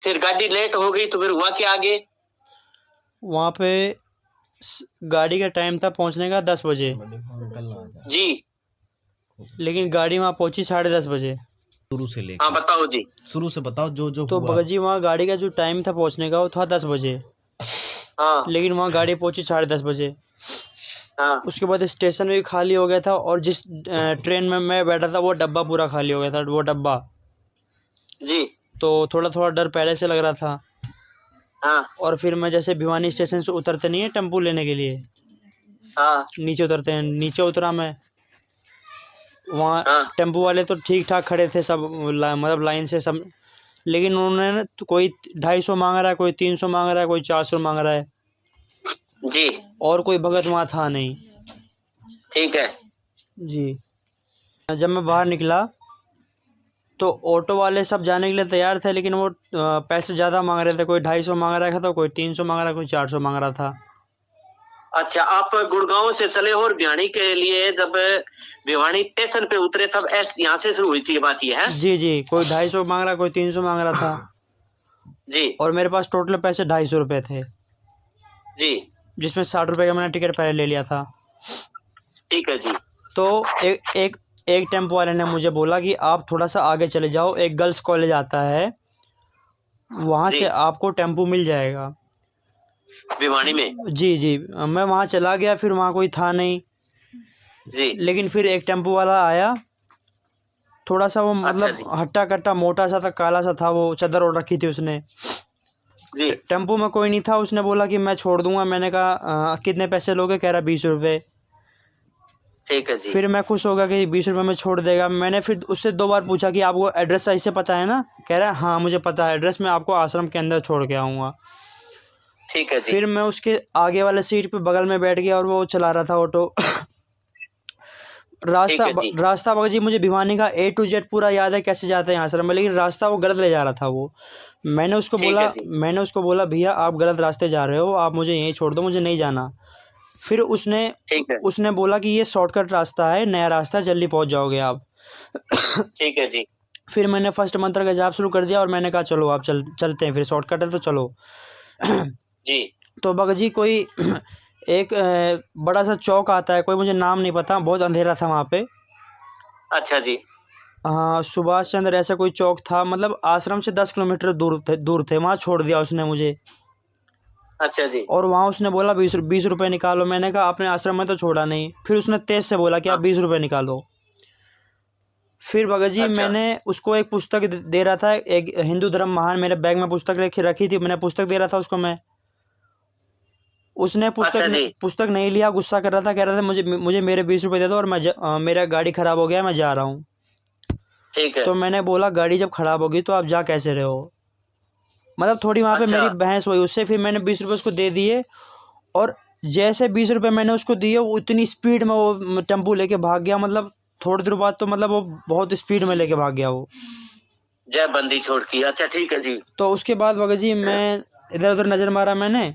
फिर गाड़ी लेट हो गई तो फिर हुआ क्या आगे? वहाँ पे गाड़ी का टाइम था पहुँचने का 10 बजे, जी। लेकिन गाड़ी वहाँ पहुँची 10:30 बजे। शुरू से हाँ लेके बताओ जी। शुरू से बताओ जो जो तो हुआ। भगत जी वहाँ गाड़ी का जो टाइम था पहुँचने का वो था 10 बजे, हाँ लेकिन वहाँ गाड़ी पहुँची 10:30 बजे। हाँ उसके बाद स्टेशन भी खाली हो गया था और जिस ट्रेन में मैं बैठा था वो डब्बा पूरा खाली हो गया था, वो डब्बा। जी। तो थोड़ा थोड़ा डर पहले से लग रहा था। हाँ और फिर मैं जैसे भिवानी स्टेशन से उतरते नहीं है टेम्पो लेने के लिए, हाँ नीचे उतरते हैं, नीचे उतरा मैं। वहाँ हाँ। टेम्पो वाले तो ठीक ठाक खड़े थे सब, मतलब लाइन से सब, लेकिन उन्होंने ना तो कोई 250 मांग रहा है, कोई 300 मांग रहा है, कोई 400 मांग रहा है, जी। और कोई भगत वहाँ था नहीं। ठीक है जी। जब मैं बाहर निकला तो ऑटो वाले सब जाने के लिए तैयार थे, लेकिन वो पैसे ज़्यादा मांग रहे थे, कोई 250 मांग रहा था, तो कोई 300 मांग रहा, कोई 400 मांग रहा था। अच्छा, आप गुड़गांव से चले और भिवानी के लिए जब भिवानी स्टेशन पे उतरे तब यहाँ से शुरू हुई थी ये बात, ये है? जी जी, कोई 250 मांग रहा, कोई 300 मांग रहा था, जी और मेरे पास टोटल पैसे 250 रुपये थे, जी। जिसमें 60 रुपये का मैंने टिकट पहले ले लिया था। ठीक है जी। तो एक एक टेम्पो वाले ने मुझे बोला कि आप थोड़ा सा आगे चले जाओ, एक गर्ल्स कॉलेज आता है, वहाँ जी। से आपको टेम्पो मिल जाएगा भिवानी में? जी जी। मैं वहाँ चला गया, फिर वहाँ कोई था नहीं जी। लेकिन फिर एक टेम्पो वाला आया, थोड़ा सा वो मतलब जी। हट्टा कट्टा मोटा सा था, काला सा था, वो चादर ओढ़ रखी थी उसने। जी। टेम्पो में कोई नहीं था, उसने बोला कि मैं छोड़ दूंगा। मैंने कहा कितने पैसे लोगे? कह रहा 20 रुपये। ठीक है जी। फिर मैं खुश हो गया कि 20 रुपये में छोड़ देगा। मैंने फिर उससे 2 बार पूछा कि आपको एड्रेस सही से पता है ना? कह रहा है हाँ मुझे पता है एड्रेस, मैं आपको आश्रम के अंदर छोड़ के आऊँगा। ठीक है जी। फिर मैं उसके आगे वाले सीट पे बगल में बैठ गया और वो चला रहा था ऑटो। रास्ता भगत जी मुझे भिवानी का A to Z पूरा याद है कैसे जाते हैं आश्रम में, लेकिन रास्ता वो गलत ले जा रहा था वो। मैंने उसको बोला भैया आप गलत रास्ते जा रहे हो, आप मुझे यहीं छोड़ दो, मुझे नहीं जाना। फिर उसने बोला कि ये शॉर्टकट रास्ता है, नया रास्ता, जल्दी पहुंच जाओगे आप। ठीक है जी। फिर मैंने फर्स्ट मंत्र का जाप शुरू कर दिया और मैंने कहा चलो आप चलते हैं, फिर शॉर्टकट है तो चलो। जी। तो भगत जी कोई एक बड़ा सा चौक आता है, कोई मुझे नाम नहीं पता, बहुत अंधेरा था वहाँ पे। अच्छा जी। हाँ, सुभाष चंद्र ऐसा कोई चौक था, मतलब आश्रम से 10 किलोमीटर दूर थे। वहाँ छोड़ दिया उसने मुझे। अच्छा जी। और वहाँ उसने बोला 20 रुपये निकालो। मैंने कहा आपने आश्रम में तो छोड़ा नहीं। फिर उसने तेज से बोला कि आप 20 रुपये निकालो। फिर भगत जी मैंने उसको एक पुस्तक दे रहा था, एक हिंदू धर्म महान, मेरे बैग में पुस्तक रखी थी, मैंने पुस्तक दे रहा था उसको मैं। उसने पुस्तक नहीं लिया, गुस्सा कर रहा था, कह रहा था मुझे मेरे 20 रुपये दे दो और मेरा गाड़ी ख़राब हो गया, मैं जा रहा हूँ। ठीक है। तो मैंने बोला गाड़ी जब ख़राब होगी तो आप जा कैसे रहे हो? मतलब थोड़ी वहाँ पे मेरी बहस हुई उससे। फिर मैंने 20 रुपये उसको दे दिए, और जैसे 20 रुपये मैंने उसको दिए वो इतनी स्पीड में वो टेम्पो लेके भाग गया। मतलब थोड़ी देर बाद तो मतलब वो बहुत स्पीड में लेके भाग गया वो। जय बंदी छोड़ की। अच्छा ठीक है जी। तो उसके बाद भगत जी मैं इधर उधर नज़र मारा मैंने,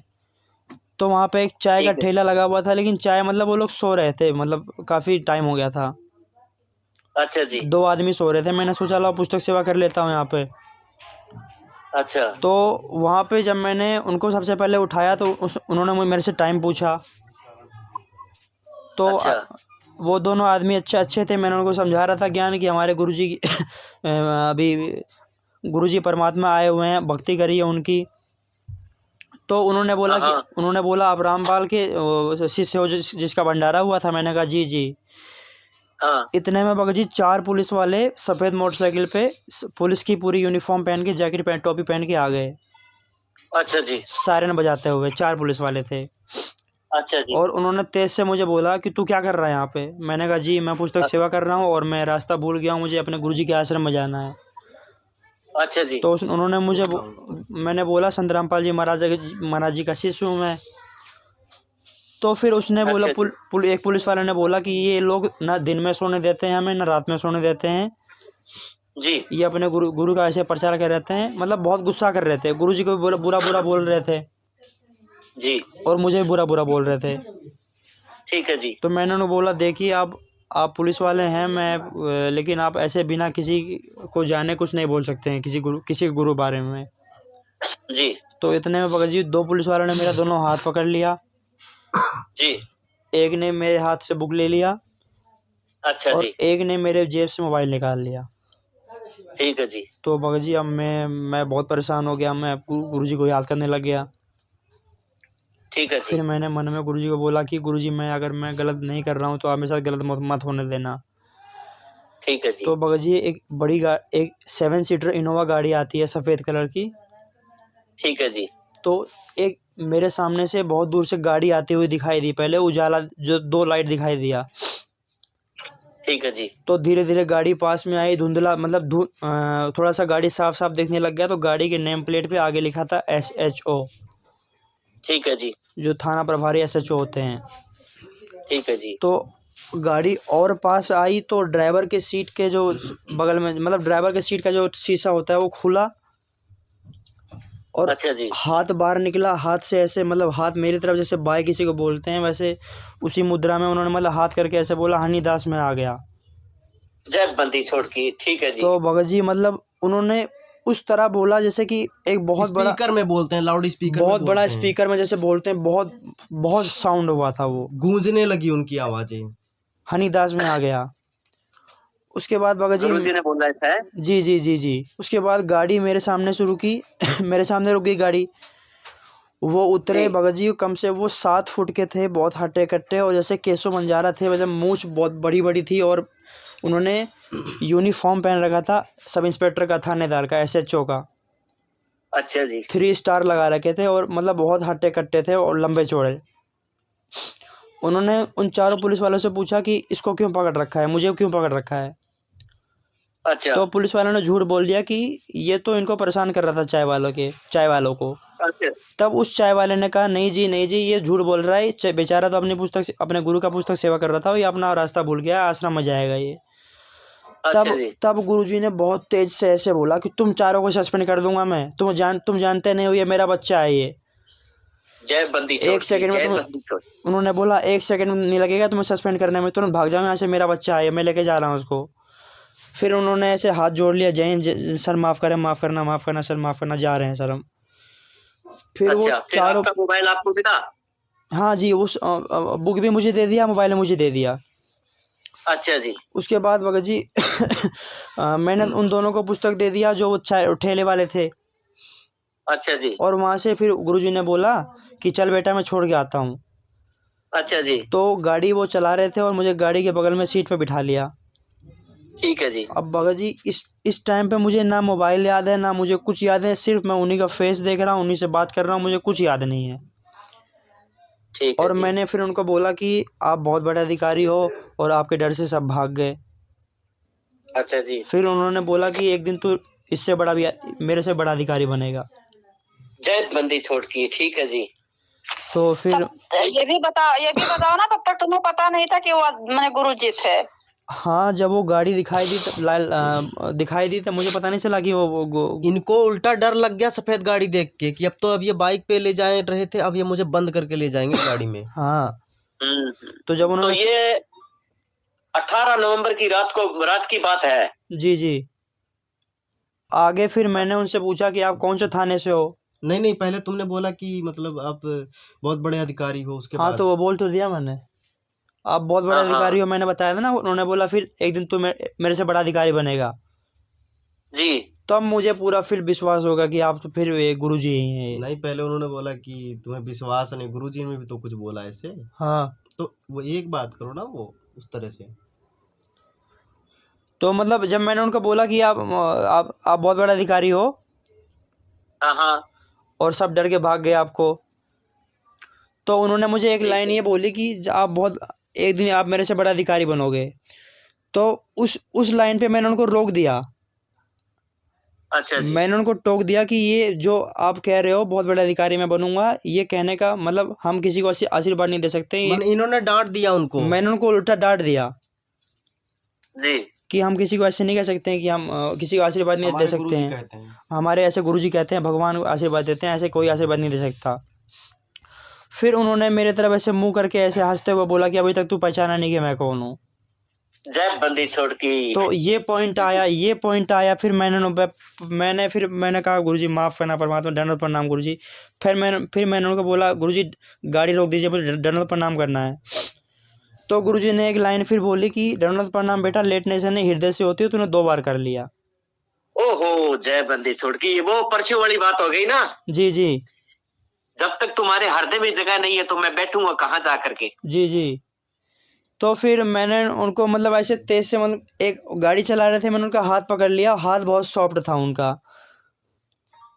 तो वहाँ पे एक चाय का ठेला लगा हुआ था, लेकिन चाय मतलब वो लोग सो रहे थे, मतलब काफ़ी टाइम हो गया था। अच्छा जी। 2 आदमी सो रहे थे। मैंने सोचा लो पुस्तक सेवा कर लेता हूँ यहाँ पे। अच्छा। तो वहाँ पे जब मैंने उनको सबसे पहले उठाया तो उन्होंने मेरे से टाइम पूछा। तो वो दोनों आदमी अच्छे थे। मैंने उनको समझा रहा था ज्ञान कि हमारे गुरुजी अभी गुरुजी परमात्मा आए हुए हैं, भक्ति करिए उनकी। तो उन्होंने बोला आप रामपाल के शिष्य हो जिसका भंडारा हुआ था? मैंने कहा जी जी। इतने में भगत जी 4 पुलिस वाले सफ़ेद मोटरसाइकिल पे, पुलिस की पूरी यूनिफॉर्म पहन के, जैकेट पहन, टोपी पहन के आ गए। अच्छा जी। सायरन बजाते हुए 4 पुलिस वाले थे। अच्छा जी। और उन्होंने तेज से मुझे बोला कि तू क्या कर रहा है यहाँ पे? मैंने कहा जी मैं पुस्तक सेवा कर रहा हूँ और मैं रास्ता भूल गया हूँ, मुझे अपने गुरुजी के आश्रम में जाना है। अच्छा जी। तो उन्होंने मैंने बोला संत रामपाल जी महाराज जी का शिष्य हूँ मैं। तो फिर उसने बोला एक पुलिस वाले ने बोला कि ये लोग ना दिन में सोने देते हैं हमें, ना रात में सोने देते हैं जी। ये अपने गुरु का ऐसे प्रचार कर रहते हैं। मतलब बहुत गुस्सा कर रहे थे, गुरुजी को भी बुरा बोल रहे थे जी, और मुझे भी बुरा बोल रहे थे। ठीक है जी। तो मैंने उन्हें बोला देखिए आप पुलिस वाले हैं, मैं लेकिन आप ऐसे बिना किसी को जाने कुछ नहीं बोल सकते हैं किसी गुरु बारे में। जी तो इतने में भगत जी 2 पुलिस वालों ने मेरा दोनों हाथ पकड़ लिया। जी। एक ने मेरे हाथ से बुक ले लिया अच्छा और जी। एक ने मेरे जेब से मोबाइल निकाल लिया। ठीक है जी। तो भगत जी अब मैं बहुत परेशान हो गया। मैं गुरुजी को याद करने लग गया। ठीक है जी। फिर मैंने मन में गुरुजी को बोला कि गुरुजी अगर मैं गलत नहीं कर रहा हूँ तो आप मेरे साथ गलत मत होने देना। ठीक है जी। तो भगत जी एक 7 सीटर इनोवा गाड़ी आती है सफ़ेद कलर की। ठीक है जी। तो एक मेरे सामने से बहुत दूर से गाड़ी आती हुई दिखाई दी। पहले उजाला जो 2 लाइट दिखाई दिया। ठीक है जी। तो धीरे धीरे गाड़ी पास में आई। धुंधला मतलब थोड़ा सा गाड़ी साफ साफ दिखने लग गया। तो गाड़ी के नेम प्लेट पे आगे लिखा था SHO। ठीक है जी। जो थाना प्रभारी SHO होते हैं। ठीक है जी। तो गाड़ी और पास आई तो ड्राइवर के सीट के जो बगल में मतलब ड्राइवर के सीट का जो शीशा होता है वो खुला और अच्छा जी। हाथ बाहर निकला। हाथ से ऐसे मतलब हाथ मेरी तरफ जैसे बाय किसी को बोलते हैं वैसे उसी मुद्रा में उन्होंने मतलब हाथ करके ऐसे बोला हनीदास में आ गया। जय बंदी छोड़ की। ठीक है जी। तो भगत जी मतलब उन्होंने उस तरह बोला जैसे कि एक बहुत बड़ा स्पीकर में बोलते हैं, लाउड स्पीकर बहुत बड़ा स्पीकर में जैसे बोलते हैं। बहुत बहुत साउंड हुआ था। वो गूंजने लगी उनकी आवाजें। हनीदास में आ गया। उसके बाद भगत जी गुरुजी ने बोला ऐसा है। जी जी जी जी। उसके बाद गाड़ी मेरे सामने शुरू की। मेरे सामने रुक गई गाड़ी। वो उतरे जी। भगत जी कम से वो 7 फुट के थे। बहुत हट्टे कट्टे और जैसे केशव बंजारा थे। मतलब मूंछ बहुत बड़ी बड़ी थी और उन्होंने यूनिफॉर्म पहन रखा था सब इंस्पेक्टर का, थानेदार का, SHO का। अच्छा जी। 3 स्टार लगा रखे थे और मतलब बहुत हट्टे कट्टे थे और लंबे चौड़े। उन्होंने उन 4 पुलिस वालों से पूछा कि इसको क्यों पकड़ रखा है, मुझे क्यों पकड़ रखा है। अच्छा। तो पुलिस वालों ने झूठ बोल दिया कि ये तो इनको परेशान कर रहा था चाय वालों को। अच्छा। तब उस चाय वाले ने कहा नहीं जी ये झूठ बोल रहा है। बेचारा तो अपने गुरु का पुस्तक सेवा कर रहा था। ये अपना रास्ता भूल गया, आश्रम में जाएगा ये। अच्छा जी। तब गुरुजी ने बहुत तेज से ऐसे बोला कि तुम 4 को सस्पेंड कर दूंगा मैं। तुम जानते नहीं हो ये मेरा बच्चा है ये। जय बंदी छोड़ 1 सेकंड में जय तुम बंदी छोड़। उन्होंने बोला 1 सेकंड नहीं लगेगा तुम्हें सस्पेंड करने में। तुरंत भाग जाओ यहाँ से, मेरा बच्चा है मैं लेके जा रहा हूँ उसको। फिर उन्होंने ऐसे हाथ जोड़ लिया, जय हिंद सर, माफ़ करें, माफ़ करना सर, माफ़ करना, जा रहे हैं सर हम। फिर वो अच्छा, फिर चारों आपका मोबाइल आपको मिला? हाँ जी, उस बुक भी मुझे दे दिया, मोबाइल मुझे दे दिया। अच्छा जी। उसके बाद भगत जी मैंने उन दोनों को पुस्तक दे दिया जो वो ठेले वाले थे। अच्छा जी। और वहाँ से फिर गुरुजी ने बोला कि चल बेटा मैं छोड़ के आता हूँ। अच्छा जी। तो गाड़ी वो चला रहे थे और मुझे गाड़ी के बगल में सीट पे बिठा लिया। ठीक है जी। अब भगत जी इस टाइम पे मुझे ना मोबाइल याद है ना मुझे कुछ याद है। सिर्फ मैं उन्हीं का फेस देख रहा हूँ, उन्हीं से बात कर रहा हूँ, मुझे कुछ याद नहीं है। ठीक है और जी। मैंने फिर उनको बोला कि आप बहुत बड़े अधिकारी हो और आपके डर से सब भाग गए। अच्छा जी। फिर उन्होंने बोला कि एक दिन तो इससे बड़ा भी मेरे से बड़ा अधिकारी बनेगा। जय बंदी छोड़ की। ठीक है जी। तो फिर ये भी बताओ ना, तब तक तुम्हें पता नहीं था कि वो मैंने गुरुजी थे? हाँ, जब वो गाड़ी दिखाई दी तब मुझे पता नहीं चला कि वो इनको उल्टा डर लग गया सफेद गाड़ी देख के कि अब ये बाइक पे ले जा रहे थे, अब ये मुझे बंद करके ले जाएंगे गाड़ी में। हाँ। तो जब तो उन्होंने ये 18 नवंबर की रात की बात है। जी जी। आगे फिर मैंने उनसे पूछा कि आप कौन से थाने से हो। नहीं, पहले तुमने बोला कि मतलब आप बहुत बड़े अधिकारी हो। उसके हाँ बाद तो वो बोल तो दिया मैंने, आप बहुत बड़े अधिकारी हो, मैंने बताया था ना। उन्होंने बोला फिर एक दिन तू मेरे से बड़ा अधिकारी बनेगा। जी। तब मुझे पूरा फिर विश्वास होगा कि आप तो फिर गुरुजी ही हैं। नहीं, पहले उन्होंने बोला कि तुम्हें विश्वास नहीं, गुरुजी ने भी तो कुछ बोला ऐसे। हाँ, तो वो एक बात करो ना, वो उस तरह से। तो मतलब जब मैंने उनको बोला कि आप बहुत बड़ा अधिकारी हो हाँ। और सब डर के भाग गए आपको, तो उन्होंने मुझे एक लाइन ये बोली कि एक दिन आप मेरे से बड़ा अधिकारी बनोगे। तो उस लाइन पे मैंने उनको रोक दिया। अच्छा जी। मैंने उनको टोक दिया कि ये जो आप कह रहे हो बहुत बड़ा अधिकारी मैं बनूंगा, ये कहने का मतलब हम किसी को आशीर्वाद नहीं दे सकते। इन्होंने डांट दिया उनको। मैंने उनको उल्टा डांट दिया जी कि हम किसी को ऐसे नहीं कह सकते हैं कि हम किसी को आशीर्वाद नहीं दे सकते हैं। हमारे ऐसे गुरुजी कहते हैं, भगवान आशीर्वाद देते हैं, ऐसे कोई आशीर्वाद नहीं दे सकता। फिर उन्होंने मेरे तरफ ऐसे मुंह करके ऐसे हंसते हुए बोला कि अभी तक तू पहचाना नहीं कि मैं कौन हूँ। जय बंदी छोड़ की। तो ये पॉइंट आया। फिर मैंने कहा गुरुजी माफ़ करना, परमात्मा दंडवत प्रणाम गुरुजी। फिर मैंने उनको बोला गुरुजी गाड़ी रोक दीजिए, मुझे दंडवत प्रणाम करना है। तो गुरुजी ने एक लाइन फिर बोली कि दंडवत प्रणाम बेटा, लेटने से नहीं हृदय से होती है, तूने 2 बार कर लिया। ओहो जय बंदी छोड़ की, वो परसों वाली बात हो गई ना। जी जी जब तक तुम्हारे हृदय में जगह नहीं है तो मैं बैठूंगा कहाँ जा करके। जी जी। तो फिर मैंने उनको मतलब ऐसे तेज से, मतलब एक गाड़ी चला रहे थे, मैंने उनका हाथ पकड़ लिया, हाथ बहुत सॉफ्ट था उनका।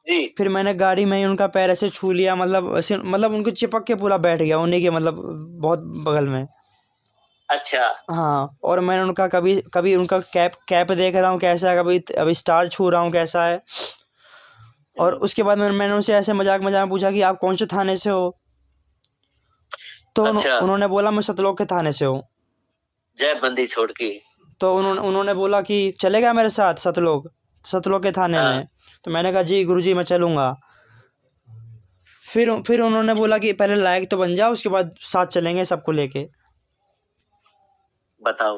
जी। फिर मैंने गाड़ी में ही उनका पैर ऐसे छू लिया, मतलब ऐसे, मतलब उनको चिपक के पूरा बैठ गया उन्हीं के, मतलब बहुत बगल में। अच्छा। हाँ, और मैंने उनका कभी उनका कैप देख रहा हूँ कैसा है, कभी अभी स्टार छू रहा हूँ कैसा है। और उसके बाद मैंने उनसे ऐसे मजाक में पूछा कि आप कौन से थाने से हो। तो अच्छा। उन्होंने बोला मैं सतलोक के थाने से हूँ। जय बंदी छोड़ की। तो उन्होंने बोला कि चलेगा मेरे साथ सतलोक के थाने हाँ। में। तो मैंने कहा जी गुरुजी मैं चलूँगा। फिर उन्होंने बोला कि पहले लायक तो बन जाओ, उसके बाद साथ चलेंगे सबको लेके। बताओ।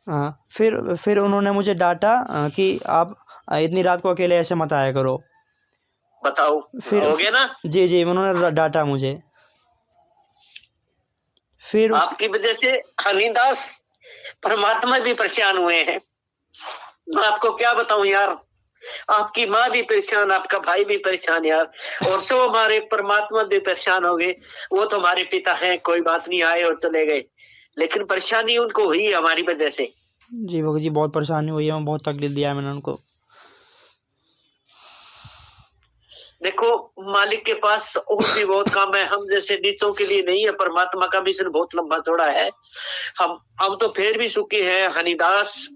हाँ, फिर उन्होंने मुझे डांटा कि आप इतनी रात को अकेले ऐसे मत आया करो। बताओ फिर हो गया ना। जी उन्होंने डांटा मुझे। फिर आपकी वजह से हरिदास परमात्मा भी परेशान हुए हैं। मैं आपको क्या बताऊं यार, आपकी माँ भी परेशान, आपका भाई भी परेशान यार, और सब हमारे परमात्मा भी परेशान हो गए। वो तो हमारे पिता हैं, कोई बात नहीं, आए और चले गए, लेकिन परेशानी उनको हुई हमारी वजह से। जी भगत जी बहुत परेशानी हुई है, मैं बहुत तकलीफ दिया है मैंने उनको। देखो मालिक के पास और भी बहुत काम है, हम जैसे नीचों के लिए नहीं है, परमात्मा का मिशन बहुत लंबा चौड़ा है। हम तो फिर भी सुखी हैं हरिदास,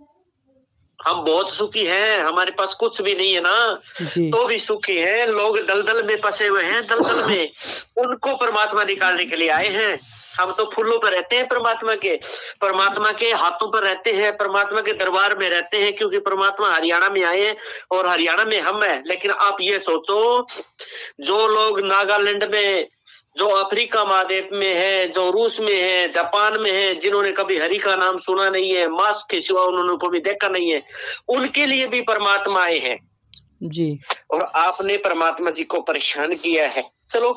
हम बहुत सुखी हैं, हमारे पास कुछ भी नहीं है ना जी तो भी सुखी हैं। लोग दलदल में फंसे हुए हैं, दलदल में उनको परमात्मा निकालने के लिए आए हैं। हम तो फूलों पर रहते हैं, परमात्मा के हाथों पर रहते हैं, परमात्मा के दरबार में रहते हैं, क्योंकि परमात्मा हरियाणा में आए हैं और हरियाणा में हम हैं। लेकिन आप ये सोचो, जो लोग नागालैंड में, जो अफ्रीका महाद्वीप में है, जो रूस में है, जापान में है, जिन्होंने कभी हरि का नाम सुना नहीं है, मास्क के सिवा उन्होंने कभी देखा नहीं है, उनके लिए भी परमात्मा आए हैं जी। और आपने परमात्मा जी को परेशान किया है। चलो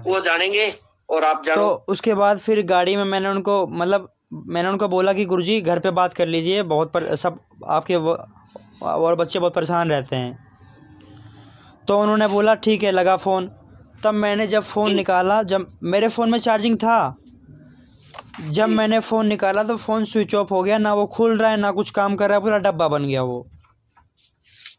वो जानेंगे और आप जानो। तो उसके बाद फिर गाड़ी में मैंने उनको बोला कि गुरुजी घर पे बात कर लीजिए, सब आपके और बच्चे बहुत परेशान रहते हैं। तो उन्होंने बोला ठीक है, लगा फ़ोन। तब मैंने जब फ़ोन निकाला, जब मेरे फ़ोन में चार्जिंग था, जब मैंने फ़ोन निकाला तो फ़ोन स्विच ऑफ हो गया, ना वो खुल रहा है ना कुछ काम कर रहा है, पूरा डब्बा बन गया वो।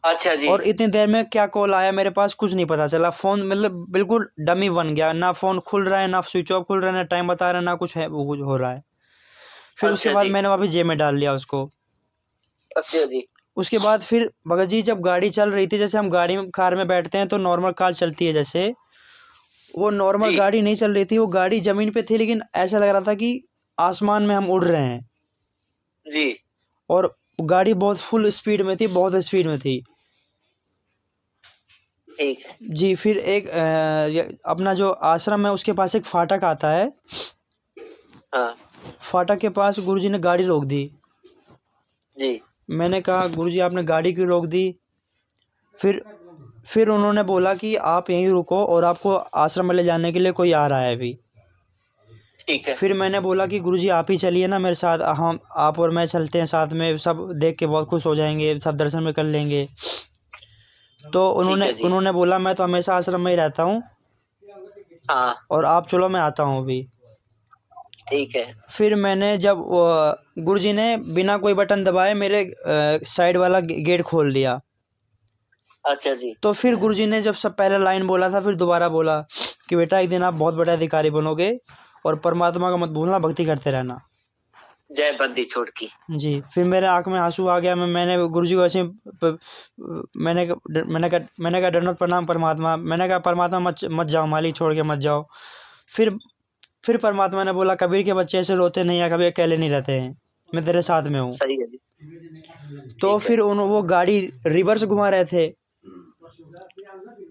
अच्छा जी। और इतनी देर में क्या कॉल आया मेरे पास कुछ नहीं पता चला। फ़ोन मतलब बिल्कुल डमी बन गया, ना फ़ोन खुल रहा है, ना स्विच ऑफ खुल रहा है, ना टाइम बता रहा है, ना कुछ है वो कुछ हो रहा है। फिर उसके बाद मैंने वापस जेब में डाल लिया उसको। अच्छा जी। उसके बाद फिर भगत जी जब गाड़ी चल रही थी, जैसे हम कार में बैठते हैं तो नॉर्मल कार चलती है, जैसे वो नॉर्मल गाड़ी नहीं चल रही थी, वो गाड़ी ज़मीन पे थी, लेकिन ऐसा लग रहा था कि आसमान में हम उड़ रहे हैं जी। और गाड़ी बहुत फुल स्पीड में थी, बहुत स्पीड में थी। ठीक है जी। फिर एक अपना जो आश्रम है उसके पास एक फाटक आता है। हाँ फाटक के पास गुरुजी ने गाड़ी रोक दी। जी। मैंने कहा गुरुजी आपने गाड़ी क्यों रोक दी। फिर उन्होंने बोला कि आप यहीं रुको और आपको आश्रम में ले जाने के लिए कोई आ रहा है अभी। ठीक है। फिर मैंने बोला कि गुरुजी आप ही चलिए ना मेरे साथ, हम आप और मैं चलते हैं साथ में, सब देख के बहुत खुश हो जाएंगे, सब दर्शन में कर लेंगे। तो उन्होंने बोला मैं तो हमेशा आश्रम में ही रहता हूँ, हाँ और आप चलो मैं आता हूँ अभी। ठीक है। फिर मैंने जब गुरुजी ने बिना कोई बटन दबाए मेरे साइड वाला गेट खोल दिया। अच्छा जी। तो फिर गुरुजी ने जब सब पहले लाइन बोला था, फिर दोबारा बोला कि बेटा एक दिन आप बहुत बड़ा अधिकारी बनोगे और परमात्मा का मत भूलना, भक्ति करते रहना। जय बंदी छोड़ की। जी। फिर मेरे आँख में आंसू आ गया। मैंने गुरुजी को ऐसे मैंने कहा दंडवत प्रणाम परमात्मा। मैंने कहा परमात्मा मत जाओ, मालिक छोड़ के मत जाओ। फिर परमात्मा ने बोला कबीर के बच्चे ऐसे रोते नहीं है, कभी अकेले नहीं रहते हैं, मैं तेरे साथ में हूँ। सही है जी। तो फिर वो गाड़ी रिवर्स घुमा रहे थे।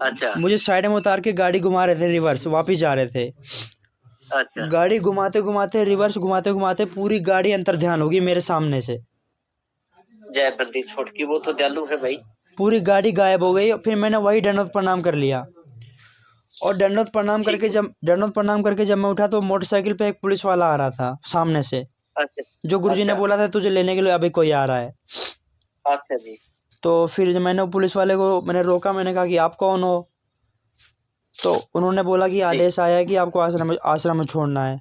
अच्छा। मुझे साइड में उतार के गाड़ी घुमा रहे थे, रिवर्स वापस जा रहे थे। अच्छा गाड़ी घुमाते घुमाते, रिवर्स घुमाते घुमाते पूरी गाड़ी अंतर ध्यान होगी मेरे सामने से। जय बंदी छोटकी, वो तो दयालु है भाई। पूरी गाड़ी गायब हो गई। फिर मैंने वही दंडवत प्रणाम कर लिया। और दंडवत प्रणाम ठीक करके है। जब मैं उठा तो मोटरसाइकिल पे एक पुलिस वाला आ रहा था सामने से, अच्छा जो गुरुजी ने अच्छा। बोला था तुझे लेने के लिए अभी कोई आ रहा है। अच्छा जी। तो फिर जब मैंने पुलिस वाले को मैंने रोका, मैंने कहा कि आप कौन हो? तो उन्होंने बोला कि आदेश आया है कि आपको आश्रम में छोड़ना है।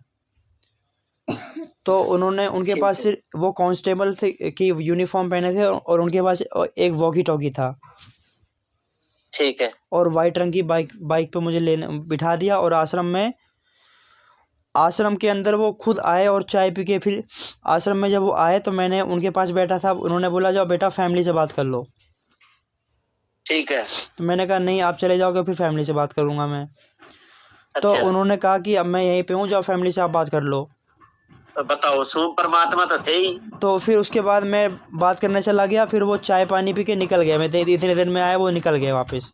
तो उन्होंने उनके ठीक पास है। सिर्फ वो कांस्टेबल थे की यूनिफॉर्म पहने थे, और उनके पास एक वॉकी टॉकी था, ठीक है। और वाइट रंग की बाइक पे मुझे लेने बिठा दिया। और आश्रम के अंदर वो खुद आए और चाय पी के, फिर आश्रम में जब वो आए तो मैंने उनके पास बैठा था। उन्होंने बोला जाओ बेटा फैमिली से बात कर लो। ठीक है। तो मैंने कहा नहीं, आप चले जाओगे, फिर फैमिली से बात करूंगा मैं। तो अच्छा उन्होंने कहा कि अब मैं यहीं पे हूँ, जाओ फैमिली से आप बात कर लो। तो बताओ, सो परमात्मा तो थे ही। तो फिर उसके बाद मैं बात करने चला गया। फिर वो चाय पानी पी के निकल गया। मैं इतनी देर में आया, वो निकल गए वापस।